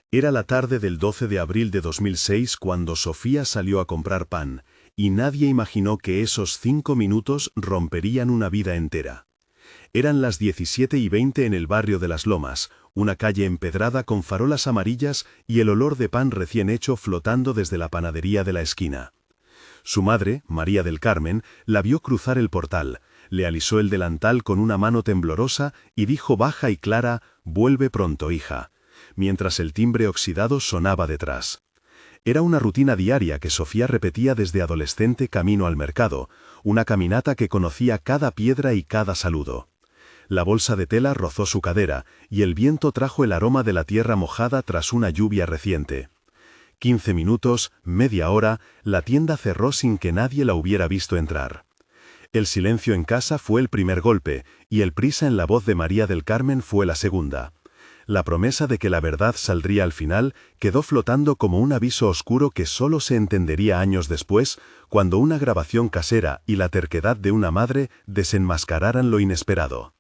Era la tarde del 12 de abril de 2006 cuando Sofía salió a comprar pan, y nadie imaginó que esos 5 minutos romperían una vida entera. Eran las 17:20 en el barrio de Las Lomas, una calle empedrada con farolas amarillas y el olor de pan recién hecho flotando desde la panadería de la esquina. Su madre, María del Carmen, la vio cruzar el portal, le alisó el delantal con una mano temblorosa y dijo baja y clara: «Vuelve pronto, hija», mientras el timbre oxidado sonaba detrás. Era una rutina diaria que Sofía repetía desde adolescente camino al mercado, una caminata que conocía cada piedra y cada saludo. La bolsa de tela rozó su cadera, y el viento trajo el aroma de la tierra mojada tras una lluvia reciente. 15 minutos, media hora, la tienda cerró sin que nadie la hubiera visto entrar. El silencio en casa fue el primer golpe, y el prisa en la voz de María del Carmen fue la segunda. La promesa de que la verdad saldría al final quedó flotando como un aviso oscuro que solo se entendería años después, cuando una grabación casera y la terquedad de una madre desenmascararan lo inesperado.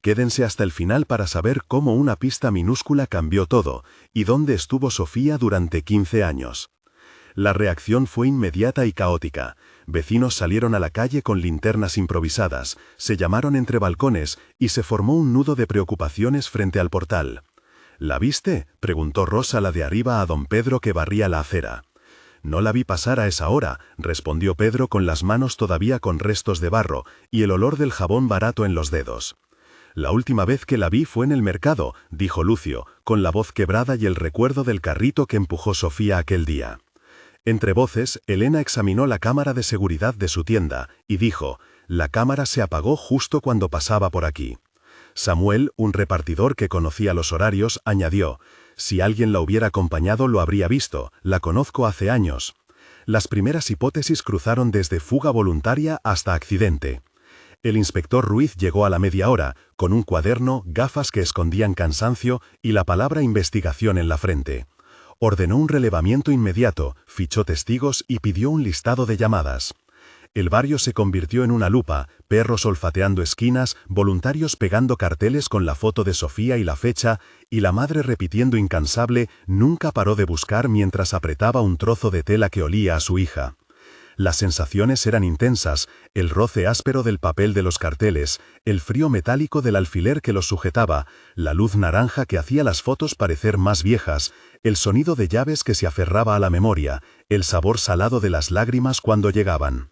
Quédense hasta el final para saber cómo una pista minúscula cambió todo, y dónde estuvo Sofía durante 15 años. La reacción fue inmediata y caótica. Vecinos salieron a la calle con linternas improvisadas, se llamaron entre balcones y se formó un nudo de preocupaciones frente al portal. «¿La viste?», preguntó Rosa, la de arriba, a don Pedro, que barría la acera. «No la vi pasar a esa hora», respondió Pedro con las manos todavía con restos de barro y el olor del jabón barato en los dedos. «La última vez que la vi fue en el mercado», dijo Lucio, con la voz quebrada y el recuerdo del carrito que empujó Sofía aquel día. Entre voces, Elena examinó la cámara de seguridad de su tienda y dijo: «La cámara se apagó justo cuando pasaba por aquí». Samuel, un repartidor que conocía los horarios, añadió: «Si alguien la hubiera acompañado lo habría visto, la conozco hace años». Las primeras hipótesis cruzaron desde fuga voluntaria hasta accidente. El inspector Ruiz llegó a la media hora, con un cuaderno, gafas que escondían cansancio y la palabra investigación en la frente. Ordenó un relevamiento inmediato, fichó testigos y pidió un listado de llamadas. El barrio se convirtió en una lupa, perros olfateando esquinas, voluntarios pegando carteles con la foto de Sofía y la fecha, y la madre repitiendo incansable: «Nunca paró de buscar», mientras apretaba un trozo de tela que olía a su hija. Las sensaciones eran intensas: el roce áspero del papel de los carteles, el frío metálico del alfiler que los sujetaba, la luz naranja que hacía las fotos parecer más viejas, el sonido de llaves que se aferraba a la memoria, el sabor salado de las lágrimas cuando llegaban.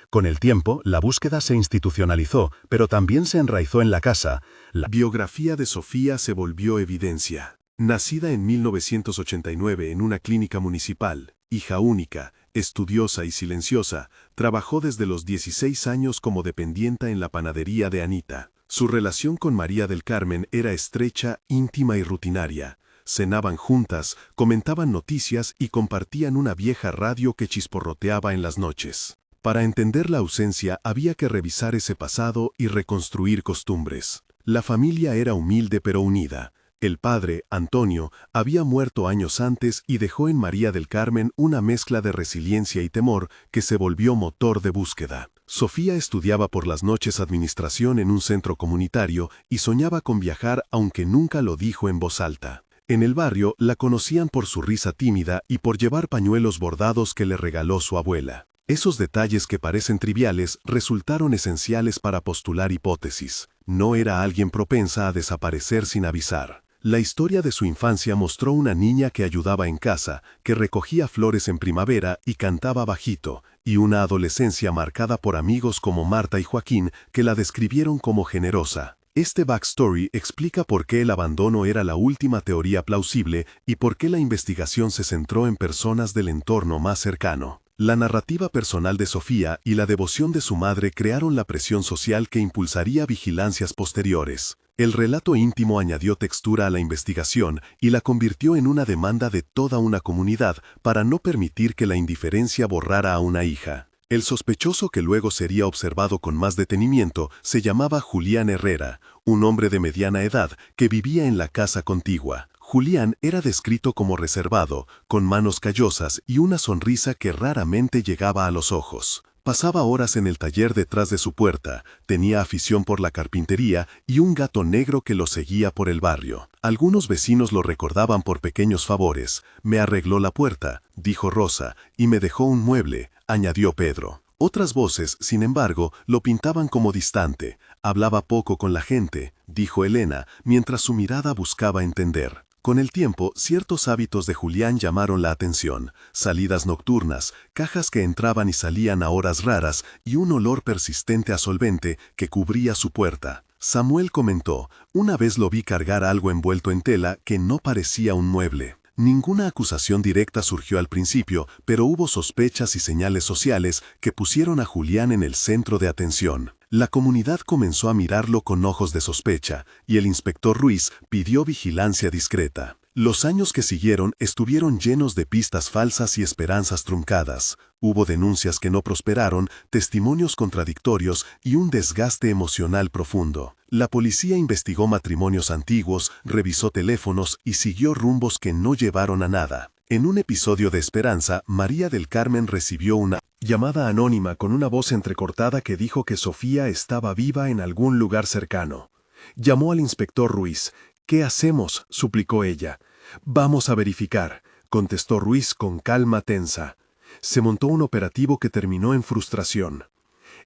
Con el tiempo, la búsqueda se institucionalizó, pero también se enraizó en la casa. La biografía de Sofía se volvió evidencia. Nacida en 1989 en una clínica municipal, hija única, estudiosa y silenciosa, trabajó desde los 16 años como dependienta en la panadería de Anita. Su relación con María del Carmen era estrecha, íntima y rutinaria. Cenaban juntas, comentaban noticias y compartían una vieja radio que chisporroteaba en las noches. Para entender la ausencia había que revisar ese pasado y reconstruir costumbres. La familia era humilde pero unida. El padre, Antonio, había muerto años antes y dejó en María del Carmen una mezcla de resiliencia y temor que se volvió motor de búsqueda. Sofía estudiaba por las noches administración en un centro comunitario y soñaba con viajar, aunque nunca lo dijo en voz alta. En el barrio la conocían por su risa tímida y por llevar pañuelos bordados que le regaló su abuela. Esos detalles que parecen triviales resultaron esenciales para postular hipótesis. No era alguien propensa a desaparecer sin avisar. La historia de su infancia mostró una niña que ayudaba en casa, que recogía flores en primavera y cantaba bajito, y una adolescencia marcada por amigos como Marta y Joaquín que la describieron como generosa. Este backstory explica por qué el abandono era la última teoría plausible y por qué la investigación se centró en personas del entorno más cercano. La narrativa personal de Sofía y la devoción de su madre crearon la presión social que impulsaría vigilancias posteriores. El relato íntimo añadió textura a la investigación y la convirtió en una demanda de toda una comunidad para no permitir que la indiferencia borrara a una hija. El sospechoso, que luego sería observado con más detenimiento, se llamaba Julián Herrera, un hombre de mediana edad que vivía en la casa contigua. Julián era descrito como reservado, con manos callosas y una sonrisa que raramente llegaba a los ojos. Pasaba horas en el taller detrás de su puerta, tenía afición por la carpintería y un gato negro que lo seguía por el barrio. Algunos vecinos lo recordaban por pequeños favores. Me arregló la puerta, dijo Rosa, y me dejó un mueble, añadió Pedro. Otras voces, sin embargo, lo pintaban como distante. Hablaba poco con la gente, dijo Elena, mientras su mirada buscaba entender. Con el tiempo, ciertos hábitos de Julián llamaron la atención. Salidas nocturnas, cajas que entraban y salían a horas raras y un olor persistente a solvente que cubría su puerta. Samuel comentó, una vez lo vi cargar algo envuelto en tela que no parecía un mueble. Ninguna acusación directa surgió al principio, pero hubo sospechas y señales sociales que pusieron a Julián en el centro de atención. La comunidad comenzó a mirarlo con ojos de sospecha, y el inspector Ruiz pidió vigilancia discreta. Los años que siguieron estuvieron llenos de pistas falsas y esperanzas truncadas. Hubo denuncias que no prosperaron, testimonios contradictorios y un desgaste emocional profundo. La policía investigó matrimonios antiguos, revisó teléfonos y siguió rumbos que no llevaron a nada. En un episodio de Esperanza, María del Carmen recibió una llamada anónima con una voz entrecortada que dijo que Sofía estaba viva en algún lugar cercano. Llamó al inspector Ruiz. «¿Qué hacemos?», suplicó ella. «Vamos a verificar», contestó Ruiz con calma tensa. Se montó un operativo que terminó en frustración.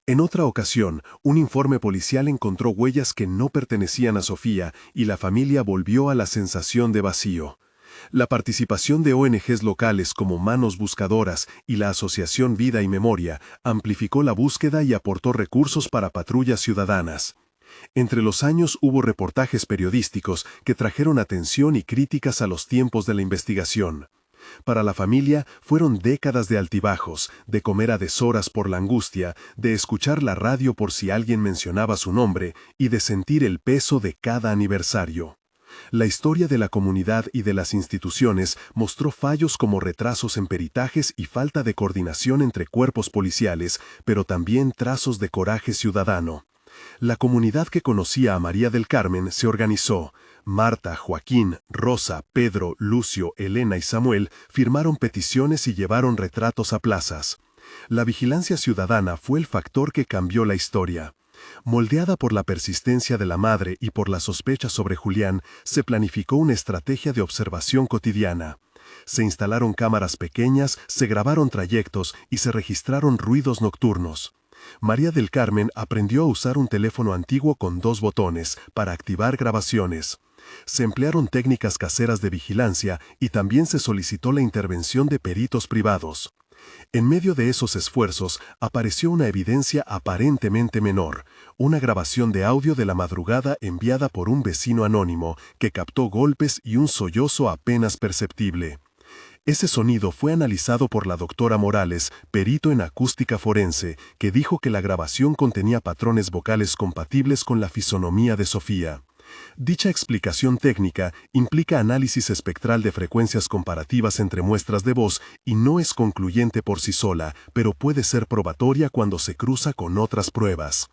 En otra ocasión, un informe policial encontró huellas que no pertenecían a Sofía y la familia volvió a la sensación de vacío. La participación de ONGs locales como Manos Buscadoras y la Asociación Vida y Memoria amplificó la búsqueda y aportó recursos para patrullas ciudadanas. Entre los años hubo reportajes periodísticos que trajeron atención y críticas a los tiempos de la investigación. Para la familia fueron décadas de altibajos, de comer a deshoras por la angustia, de escuchar la radio por si alguien mencionaba su nombre y de sentir el peso de cada aniversario. La historia de la comunidad y de las instituciones mostró fallos como retrasos en peritajes y falta de coordinación entre cuerpos policiales, pero también trazos de coraje ciudadano. La comunidad que conocía a María del Carmen se organizó. Marta, Joaquín, Rosa, Pedro, Lucio, Elena y Samuel firmaron peticiones y llevaron retratos a plazas. La vigilancia ciudadana fue el factor que cambió la historia. Moldeada por la persistencia de la madre y por la sospecha sobre Julián, se planificó una estrategia de observación cotidiana. Se instalaron cámaras pequeñas, se grabaron trayectos y se registraron ruidos nocturnos. María del Carmen aprendió a usar un teléfono antiguo con 2 botones para activar grabaciones. Se emplearon técnicas caseras de vigilancia y también se solicitó la intervención de peritos privados. En medio de esos esfuerzos apareció una evidencia aparentemente menor, una grabación de audio de la madrugada enviada por un vecino anónimo que captó golpes y un sollozo apenas perceptible. Ese sonido fue analizado por la doctora Morales, perito en acústica forense, que dijo que la grabación contenía patrones vocales compatibles con la fisonomía de Sofía. Dicha explicación técnica implica análisis espectral de frecuencias comparativas entre muestras de voz y no es concluyente por sí sola, pero puede ser probatoria cuando se cruza con otras pruebas.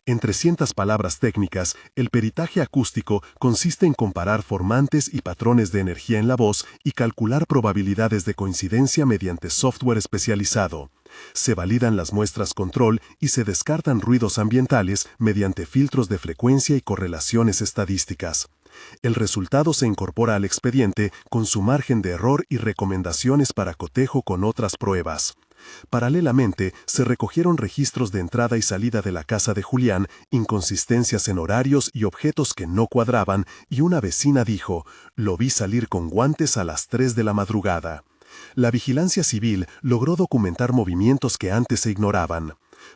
En 300 palabras técnicas, el peritaje acústico consiste en comparar formantes y patrones de energía en la voz y calcular probabilidades de coincidencia mediante software especializado. Se validan las muestras control y se descartan ruidos ambientales mediante filtros de frecuencia y correlaciones estadísticas. El resultado se incorpora al expediente con su margen de error y recomendaciones para cotejo con otras pruebas. Paralelamente, se recogieron registros de entrada y salida de la casa de Julián, inconsistencias en horarios y objetos que no cuadraban, y una vecina dijo, «Lo vi salir con guantes a las 3 de la madrugada». La vigilancia civil logró documentar movimientos que antes se ignoraban.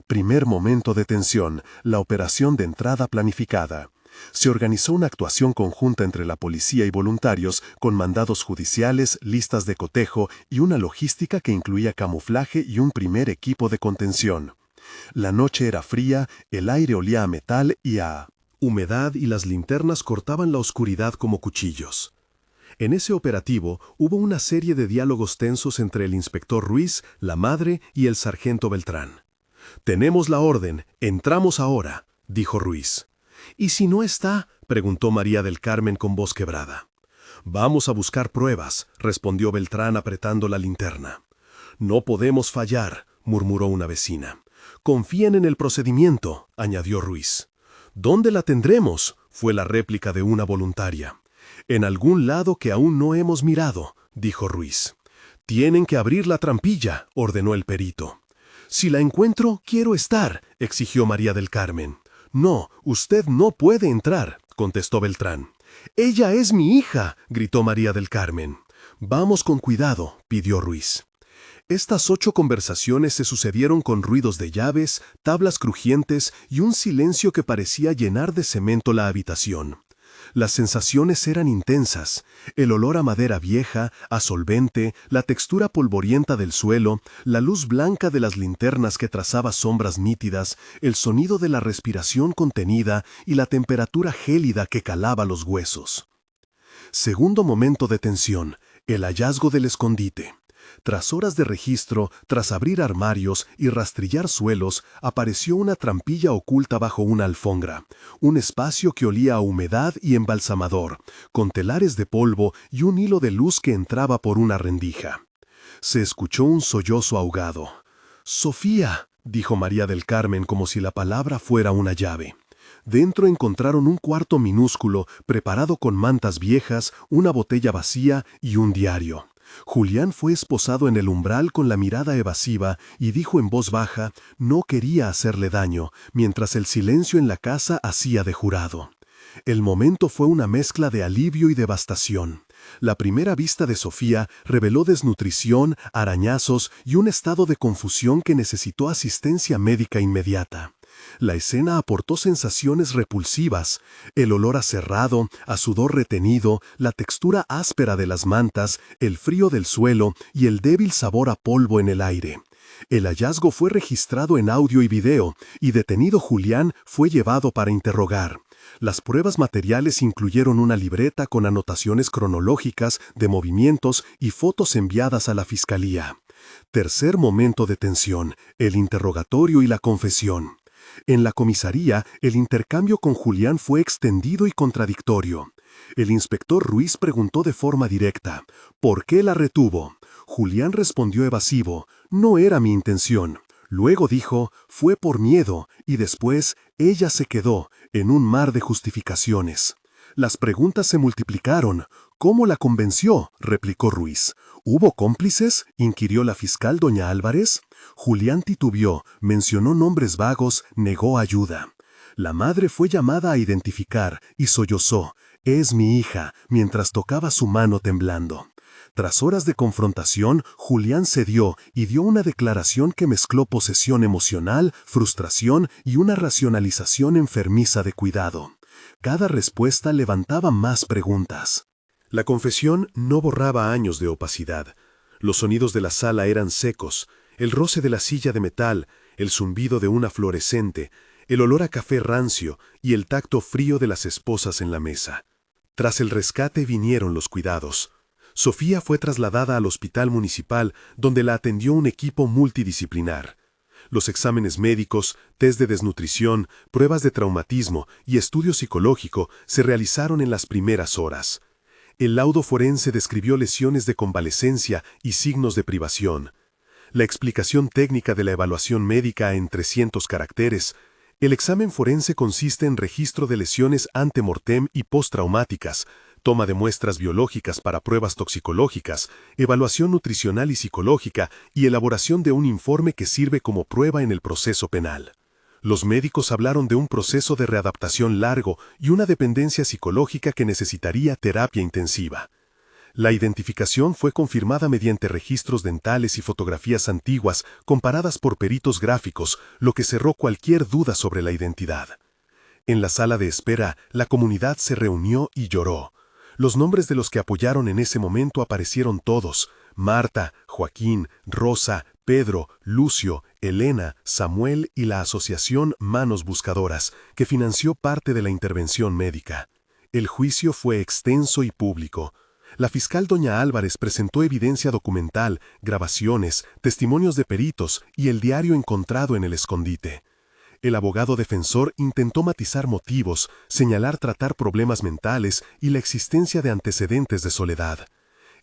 Primer momento de tensión, la operación de entrada planificada. Se organizó una actuación conjunta entre la policía y voluntarios, con mandados judiciales, listas de cotejo y una logística que incluía camuflaje y un primer equipo de contención. La noche era fría, el aire olía a metal y a humedad y las linternas cortaban la oscuridad como cuchillos. En ese operativo hubo una serie de diálogos tensos entre el inspector Ruiz, la madre y el sargento Beltrán. «Tenemos la orden, entramos ahora», dijo Ruiz. «¿Y si no está?», preguntó María del Carmen con voz quebrada. «Vamos a buscar pruebas», respondió Beltrán apretando la linterna. «No podemos fallar», murmuró una vecina. Confíen en el procedimiento, añadió Ruiz. ¿Dónde la tendremos?, fue la réplica de una voluntaria. En algún lado que aún no hemos mirado, dijo Ruiz. Tienen que abrir la trampilla, ordenó el perito. Si la encuentro, quiero estar, exigió María del Carmen. No, usted no puede entrar, contestó Beltrán. Ella es mi hija, gritó María del Carmen. Vamos con cuidado, pidió Ruiz. Estas 8 conversaciones se sucedieron con ruidos de llaves, tablas crujientes y un silencio que parecía llenar de cemento la habitación. Las sensaciones eran intensas. El olor a madera vieja, a solvente, la textura polvorienta del suelo, la luz blanca de las linternas que trazaba sombras nítidas, el sonido de la respiración contenida y la temperatura gélida que calaba los huesos. Segundo momento de tensión, el hallazgo del escondite. Tras horas de registro, tras abrir armarios y rastrillar suelos, apareció una trampilla oculta bajo una alfombra, un espacio que olía a humedad y embalsamador, con telares de polvo y un hilo de luz que entraba por una rendija. Se escuchó un sollozo ahogado. «Sofía», dijo María del Carmen como si la palabra fuera una llave. Dentro encontraron un cuarto minúsculo, preparado con mantas viejas, una botella vacía y un diario. Julián fue esposado en el umbral con la mirada evasiva y dijo en voz baja, no quería hacerle daño, mientras el silencio en la casa hacía de jurado. El momento fue una mezcla de alivio y devastación. La primera vista de Sofía reveló desnutrición, arañazos y un estado de confusión que necesitó asistencia médica inmediata. La escena aportó sensaciones repulsivas, el olor a cerrado, a sudor retenido, la textura áspera de las mantas, el frío del suelo y el débil sabor a polvo en el aire. El hallazgo fue registrado en audio y video, y detenido Julián fue llevado para interrogar. Las pruebas materiales incluyeron una libreta con anotaciones cronológicas de movimientos y fotos enviadas a la fiscalía. Tercer momento de tensión, el interrogatorio y la confesión. En la comisaría, el intercambio con Julián fue extendido y contradictorio. El inspector Ruiz preguntó de forma directa, ¿por qué la retuvo? Julián respondió evasivo, no era mi intención. Luego dijo, fue por miedo, y después, ella se quedó, en un mar de justificaciones. Las preguntas se multiplicaron. ¿Cómo la convenció?, replicó Ruiz. ¿Hubo cómplices?, inquirió la fiscal doña Álvarez. Julián titubeó, mencionó nombres vagos, negó ayuda. La madre fue llamada a identificar y sollozó. Es mi hija, mientras tocaba su mano temblando. Tras horas de confrontación, Julián cedió y dio una declaración que mezcló posesión emocional, frustración y una racionalización enfermiza de cuidado. Cada respuesta levantaba más preguntas. La confesión no borraba años de opacidad. Los sonidos de la sala eran secos, el roce de la silla de metal, el zumbido de una fluorescente, el olor a café rancio y el tacto frío de las esposas en la mesa. Tras el rescate vinieron los cuidados. Sofía fue trasladada al hospital municipal, donde la atendió un equipo multidisciplinar. Los exámenes médicos, test de desnutrición, pruebas de traumatismo y estudio psicológico se realizaron en las primeras horas. El laudo forense describió lesiones de convalecencia y signos de privación. La explicación técnica de la evaluación médica en 300 caracteres. El examen forense consiste en registro de lesiones ante mortem y postraumáticas, toma de muestras biológicas para pruebas toxicológicas, evaluación nutricional y psicológica y elaboración de un informe que sirve como prueba en el proceso penal. Los médicos hablaron de un proceso de readaptación largo y una dependencia psicológica que necesitaría terapia intensiva. La identificación fue confirmada mediante registros dentales y fotografías antiguas comparadas por peritos gráficos, lo que cerró cualquier duda sobre la identidad. En la sala de espera, la comunidad se reunió y lloró. Los nombres de los que apoyaron en ese momento aparecieron todos: Marta, Joaquín, Rosa, Pedro, Lucio, Elena, Samuel y la asociación Manos Buscadoras, que financió parte de la intervención médica. El juicio fue extenso y público. La fiscal doña Álvarez presentó evidencia documental, grabaciones, testimonios de peritos y el diario encontrado en el escondite. El abogado defensor intentó matizar motivos, señalar tratar problemas mentales y la existencia de antecedentes de soledad.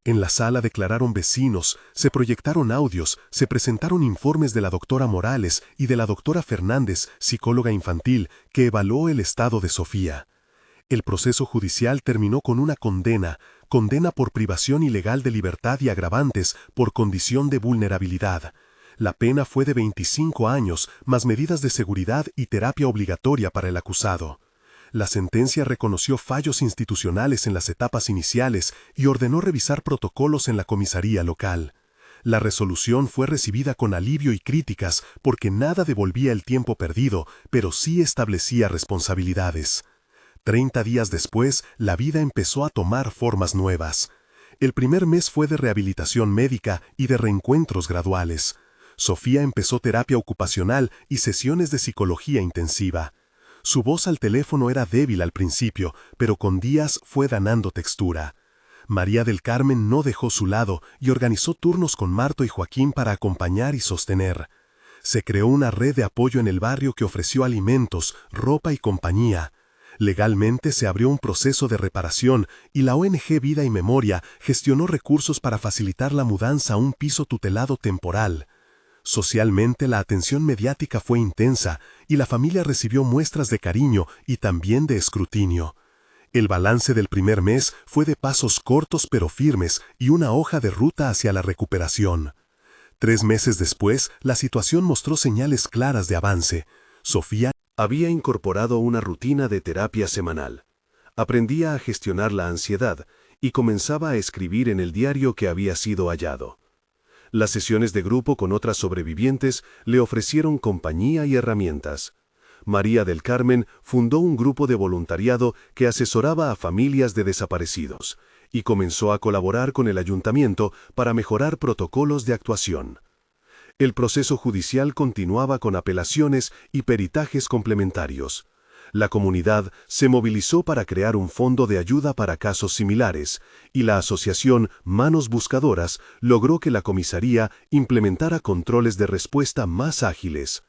En la sala declararon vecinos, se proyectaron audios, se presentaron informes de la doctora Morales y de la doctora Fernández, psicóloga infantil, que evaluó el estado de Sofía. El proceso judicial terminó con una condena por privación ilegal de libertad y agravantes por condición de vulnerabilidad. La pena fue de 25 años, más medidas de seguridad y terapia obligatoria para el acusado. La sentencia reconoció fallos institucionales en las etapas iniciales y ordenó revisar protocolos en la comisaría local. La resolución fue recibida con alivio y críticas porque nada devolvía el tiempo perdido, pero sí establecía responsabilidades. 30 días después, la vida empezó a tomar formas nuevas. El primer mes fue de rehabilitación médica y de reencuentros graduales. Sofía empezó terapia ocupacional y sesiones de psicología intensiva. Su voz al teléfono era débil al principio, pero con días fue ganando textura. María del Carmen no dejó su lado y organizó turnos con Marto y Joaquín para acompañar y sostener. Se creó una red de apoyo en el barrio que ofreció alimentos, ropa y compañía. Legalmente se abrió un proceso de reparación y la ONG Vida y Memoria gestionó recursos para facilitar la mudanza a un piso tutelado temporal. Socialmente la atención mediática fue intensa y la familia recibió muestras de cariño y también de escrutinio. El balance del primer mes fue de pasos cortos pero firmes y una hoja de ruta hacia la recuperación. 3 meses después, la situación mostró señales claras de avance. Sofía había incorporado una rutina de terapia semanal. Aprendía a gestionar la ansiedad y comenzaba a escribir en el diario que había sido hallado. Las sesiones de grupo con otras sobrevivientes le ofrecieron compañía y herramientas. María del Carmen fundó un grupo de voluntariado que asesoraba a familias de desaparecidos y comenzó a colaborar con el ayuntamiento para mejorar protocolos de actuación. El proceso judicial continuaba con apelaciones y peritajes complementarios. La comunidad se movilizó para crear un fondo de ayuda para casos similares, y la asociación Manos Buscadoras logró que la comisaría implementara controles de respuesta más ágiles.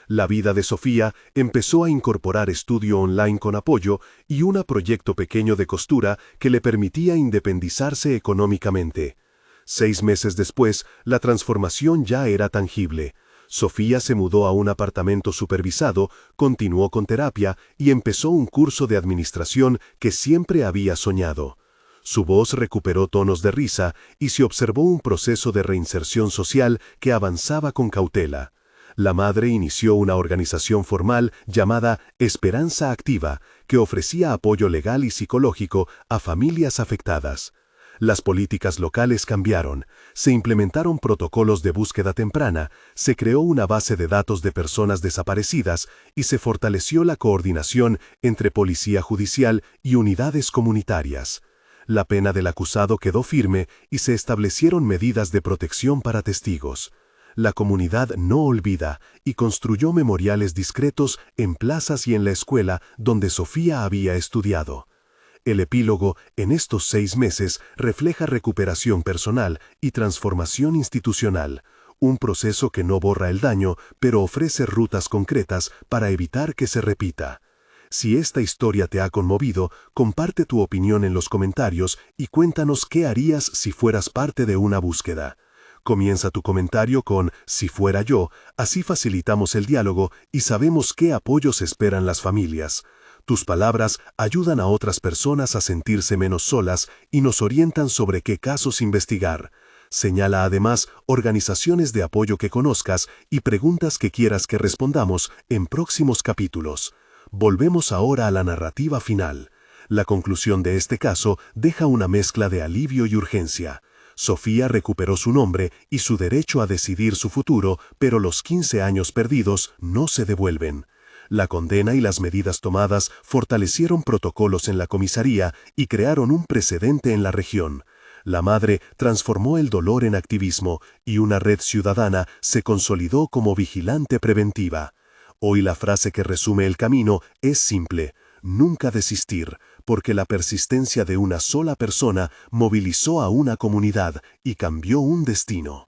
La vida de Sofía empezó a incorporar estudio online con apoyo y un proyecto pequeño de costura que le permitía independizarse económicamente. 6 meses después, la transformación ya era tangible. Sofía se mudó a un apartamento supervisado, continuó con terapia y empezó un curso de administración que siempre había soñado. Su voz recuperó tonos de risa y se observó un proceso de reinserción social que avanzaba con cautela. La madre inició una organización formal llamada Esperanza Activa, que ofrecía apoyo legal y psicológico a familias afectadas. Las políticas locales cambiaron, se implementaron protocolos de búsqueda temprana, se creó una base de datos de personas desaparecidas y se fortaleció la coordinación entre policía judicial y unidades comunitarias. La pena del acusado quedó firme y se establecieron medidas de protección para testigos. La comunidad no olvida y construyó memoriales discretos en plazas y en la escuela donde Sofía había estudiado. El epílogo, en estos 6 meses, refleja recuperación personal y transformación institucional, un proceso que no borra el daño, pero ofrece rutas concretas para evitar que se repita. Si esta historia te ha conmovido, comparte tu opinión en los comentarios y cuéntanos qué harías si fueras parte de una búsqueda. Comienza tu comentario con "si fuera yo", así facilitamos el diálogo y sabemos qué apoyos esperan las familias. Tus palabras ayudan a otras personas a sentirse menos solas y nos orientan sobre qué casos investigar. Señala además organizaciones de apoyo que conozcas y preguntas que quieras que respondamos en próximos capítulos. Volvemos ahora a la narrativa final. La conclusión de este caso deja una mezcla de alivio y urgencia. Sofía recuperó su nombre y su derecho a decidir su futuro, pero los 15 años perdidos no se devuelven. La condena y las medidas tomadas fortalecieron protocolos en la comisaría y crearon un precedente en la región. La madre transformó el dolor en activismo y una red ciudadana se consolidó como vigilante preventiva. Hoy la frase que resume el camino es simple: nunca desistir, porque la persistencia de una sola persona movilizó a una comunidad y cambió un destino.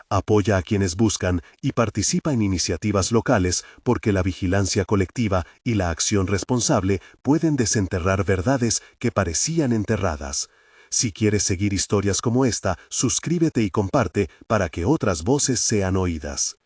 Apoya a quienes buscan y participa en iniciativas locales porque la vigilancia colectiva y la acción responsable pueden desenterrar verdades que parecían enterradas. Si quieres seguir historias como esta, suscríbete y comparte para que otras voces sean oídas.